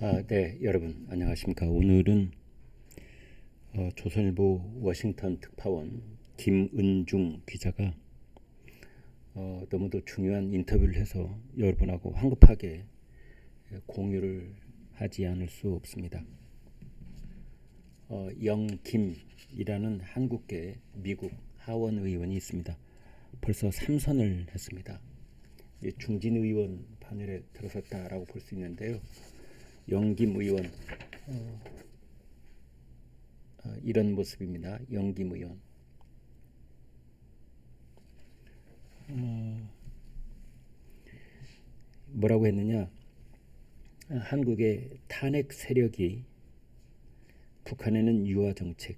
네, 여러분 안녕하십니까. 오늘은 조선일보 워싱턴 특파원 김은중 기자가 너무도 중요한 인터뷰를 해서 여러분하고 황급하게 공유를 하지 않을 수 없습니다. 영김이라는 한국계 미국 하원 의원이 있습니다. 벌써 3선을 했습니다. 중진 의원 판el에 들어섰다라고 볼 수 있는데요. 영김 의원 이런 모습입니다. 영김 의원. 뭐라고 했느냐? 한국의 탄핵 세력이 북한에는 유화 정책,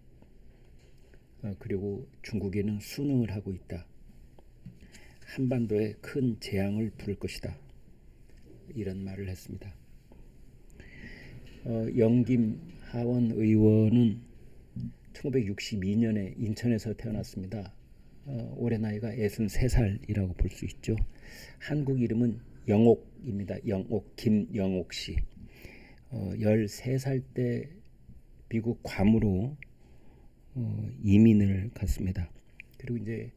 그리고 중국에는 순응을 하고 있다. 한반도에 큰 재앙을 부를 것이다. 이런 말을 했습니다. 영김 하원 의원은 1962년에 인천에서 태어났습니다. 올해 나이가 63살이라고 볼 수 있죠. 한국 이름은 영옥입니다. 영옥, 김영옥 씨. 13살 때 미국 괌으로 이민을 갔습니다. 그리고 이제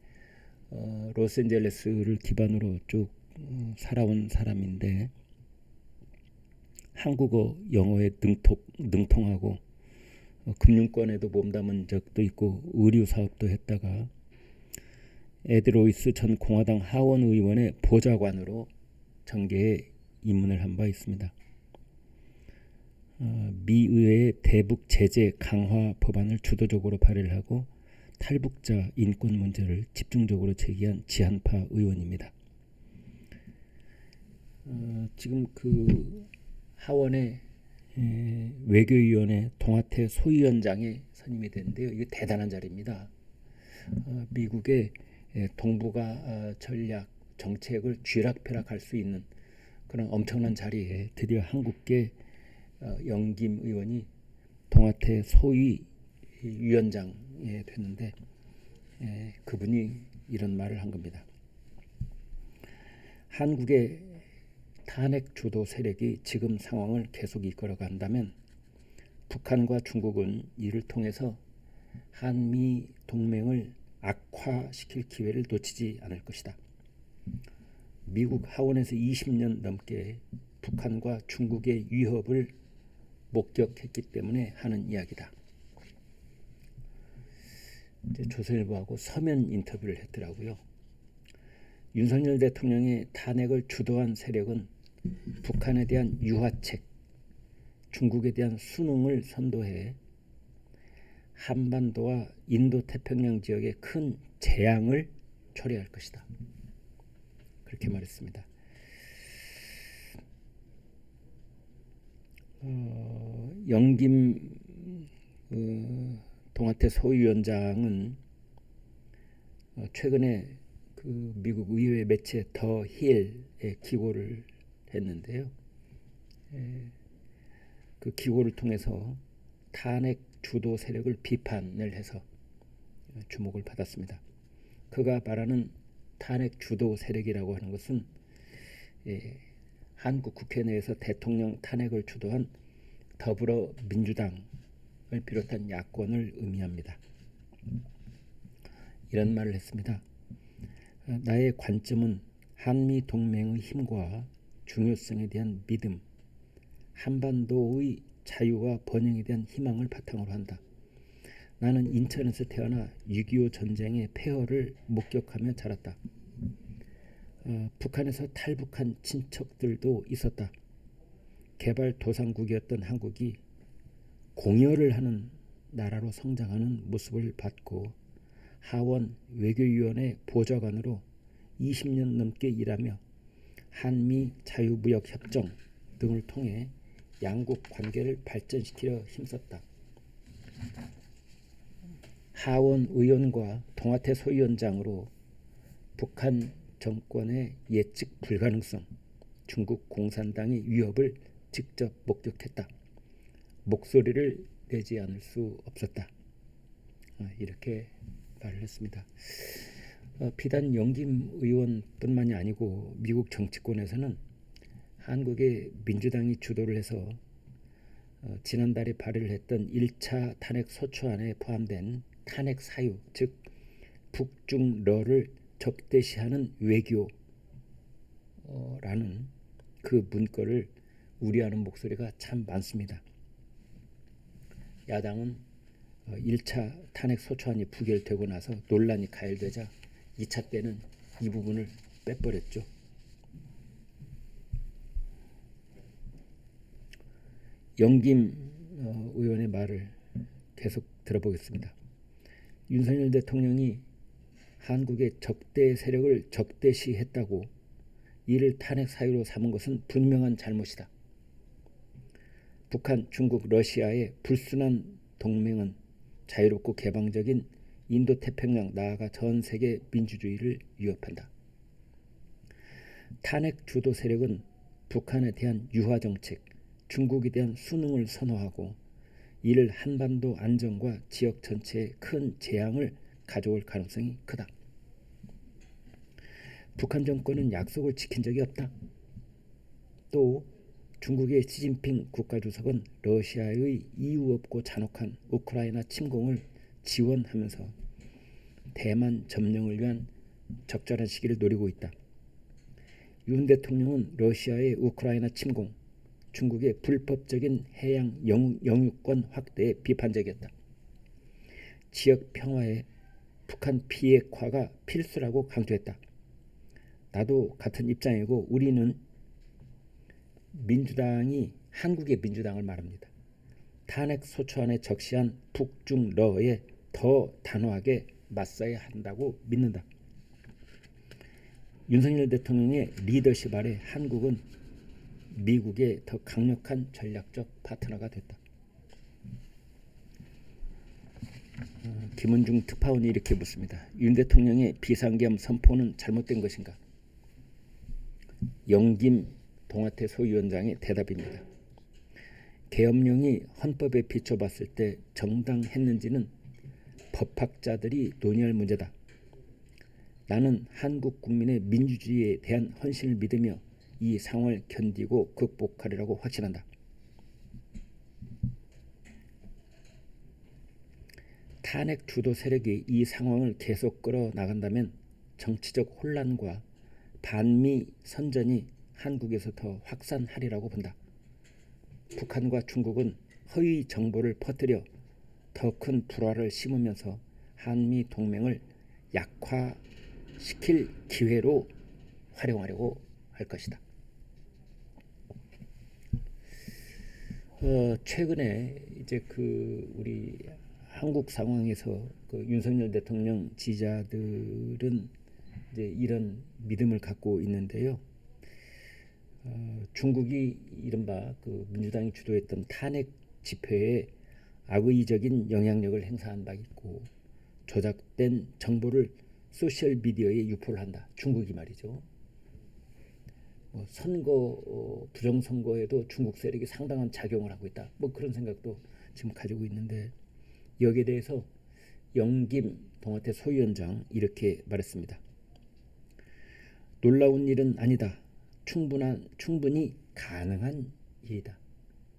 로스앤젤레스를 기반으로 쭉 살아온 사람인데 한국어, 영어에 능통하고 금융권에도 몸담은 적도 있고 의류 사업도 했다가 에드로이스 전 공화당 하원 의원의 보좌관으로 정계에 입문을 한 바 있습니다. 미 의회의 대북 제재 강화 법안을 주도적으로 발의를 하고 탈북자 인권 문제를 집중적으로 제기한 지한파 의원입니다. 지금 그 하원의 외교위원회 동아태 소위원장에 선임이 됐는데요. 이게 대단한 자리입니다. 미국의 동북아 전략 정책을 쥐락펴락할 수 있는 그런 엄청난 자리에 드디어 한국계 영김 의원이 동아태 소위위원장에 됐는데 그분이 이런 말을 한 겁니다. 한국의 탄핵 주도 세력이 지금 상황을 계속 이끌어간다면 북한과 중국은 이를 통해서 한미 동맹을 악화시킬 기회를 놓치지 않을 것이다. 미국 하원에서 20년 넘게 북한과 중국의 위협을 목격했기 때문에 하는 이야기다. 이제 조선일보하고 서면 인터뷰를 했더라고요. 윤석열 대통령의 탄핵을 주도한 세력은 북한에 대한 유화책, 중국에 대한 순응을 선도해 한반도와 인도태평양 지역에 큰 재앙을 초래할 것이다. 그렇게 말했습니다. 영김 동아태 소위원장은 최근에 그 미국 의회 매체 더 힐에 기고를 했는데요. 그 기고를 통해서 탄핵 주도 세력을 비판을 해서 주목을 받았습니다. 그가 말하는 탄핵 주도 세력이라고 하는 것은 한국 국회 내에서 대통령 탄핵을 주도한 더불어민주당을 비롯한 야권을 의미합니다. 이런 말을 했습니다. 나의 관점은 한미 동맹의 힘과 중요성에 대한 믿음, 한반도의 자유와 번영에 대한 희망을 바탕으로 한다. 나는 인천에서 태어나 6.25 전쟁의 폐허를 목격하며 자랐다. 북한에서 탈북한 친척들도 있었다. 개발도상국이었던 한국이 공여를 하는 나라로 성장하는 모습을 봤고 하원 외교위원회 보좌관으로 20년 넘게 일하며 한미 자유무역협정 등을 통해 양국 관계를 발전시키려 힘썼다. 하원 의원과 동아태 소위원장으로 북한 정권의 예측 불가능성, 중국 공산당의 위협을 직접 목격했다. 목소리를 내지 않을 수 없었다. 이렇게 말을 했습니다. 비단 영김 의원뿐만이 아니고 미국 정치권에서는 한국의 민주당이 주도를 해서 지난달에 발의를 했던 1차 탄핵 소추안에 포함된 탄핵 사유, 즉 북중러를 적대시하는 외교라는 그 문구를 우려하는 목소리가 참 많습니다. 야당은 1차 탄핵 소추안이 부결되고 나서 논란이 가열되자 2차 때는 이 부분을 빼버렸죠. 영김 의원의 말을 계속 들어보겠습니다. 윤석열 대통령이 한국의 적대 세력을 적대시했다고 이를 탄핵 사유로 삼은 것은 분명한 잘못이다. 북한, 중국, 러시아의 불순한 동맹은 자유롭고 개방적인 인도태평양 나아가 전 세계 민주주의를 위협한다. 탄핵 주도 세력은 북한에 대한 유화정책, 중국에 대한 순응을 선호하고 이를 한반도 안정과 지역 전체에 큰 재앙을 가져올 가능성이 크다. 북한 정권은 약속을 지킨 적이 없다. 또 중국의 시진핑 국가주석은 러시아의 이유 없고 잔혹한 우크라이나 침공을 지원하면서 대만 점령을 위한 적절한 시기를 노리고 있다. 윤 대통령은 러시아의 우크라이나 침공, 중국의 불법적인 해양 영유권 확대에 비판적이었다. 지역 평화에 북한 비핵화가 필수라고 강조했다. 나도 같은 입장이고 우리는 민주당이 한국의 민주당을 말합니다. 탄핵 소추안에 적시한 북중러에 더 단호하게 맞서야 한다고 믿는다. 윤석열 대통령의 리더십 아래 한국은 미국의 더 강력한 전략적 파트너가 됐다. 김은중 특파원이 이렇게 묻습니다. 윤 대통령의 비상계엄 선포는 잘못된 것인가? 영김 동아태 소위원장의 대답입니다. 계엄령이 헌법에 비춰봤을 때 정당했는지는 법학자들이 논의할 문제다. 나는 한국 국민의 민주주의에 대한 헌신을 믿으며 이 상황을 견디고 극복하리라고 확신한다. 탄핵 주도 세력이 이 상황을 계속 끌어나간다면 정치적 혼란과 반미 선전이 한국에서 더 확산하리라고 본다. 북한과 중국은 허위 정보를 퍼뜨려 더 큰 불화를 심으면서 한미 동맹을 약화시킬 기회로 활용하려고 할 것이다. 최근에 이제 우리 한국 상황에서 윤석열 대통령 지지자들은 이제 이런 믿음을 갖고 있는데요. 중국이 이른바 민주당이 주도했던 탄핵 집회에 악의적인 영향력을 행사한 바 있고 조작된 정보를 소셜 미디어에 유포를 한다. 중국이 말이죠. 선거 부정선거에도 중국 세력이 상당한 작용을 하고 있다. 그런 생각도 지금 가지고 있는데 여기에 대해서 영김 동아태 소위원장 이렇게 말했습니다. 놀라운 일은 아니다. 충분히 가능한 일이다.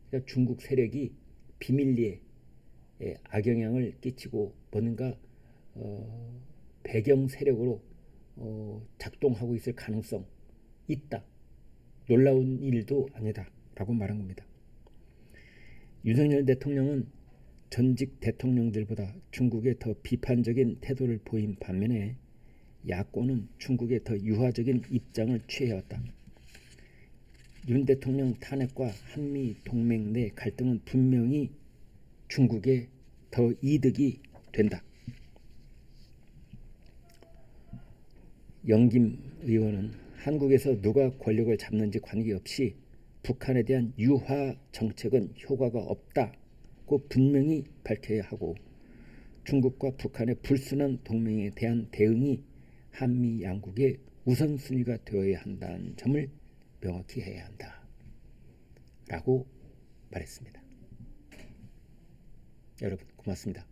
그러니까 중국 세력이 비밀리에 악영향을 끼치고 뭔가 배경 세력으로 작동하고 있을 가능성 있다. 놀라운 일도 아니다 라고 말한 겁니다. 윤석열 대통령은 전직 대통령들보다 중국에 더 비판적인 태도를 보인 반면에 야권은 중국에 더 유화적인 입장을 취해왔다. 윤 대통령 탄핵과 한미 동맹 내 갈등은 분명히 중국에 더 이득이 된다. 영김 의원은 한국에서 누가 권력을 잡는지 관계없이 북한에 대한 유화 정책은 효과가 없다고 분명히 밝혀야 하고 중국과 북한의 불순한 동맹에 대한 대응이 한미 양국의 우선순위가 되어야 한다는 점을 명확히 해야 한다 라고 말했습니다. 여러분 고맙습니다.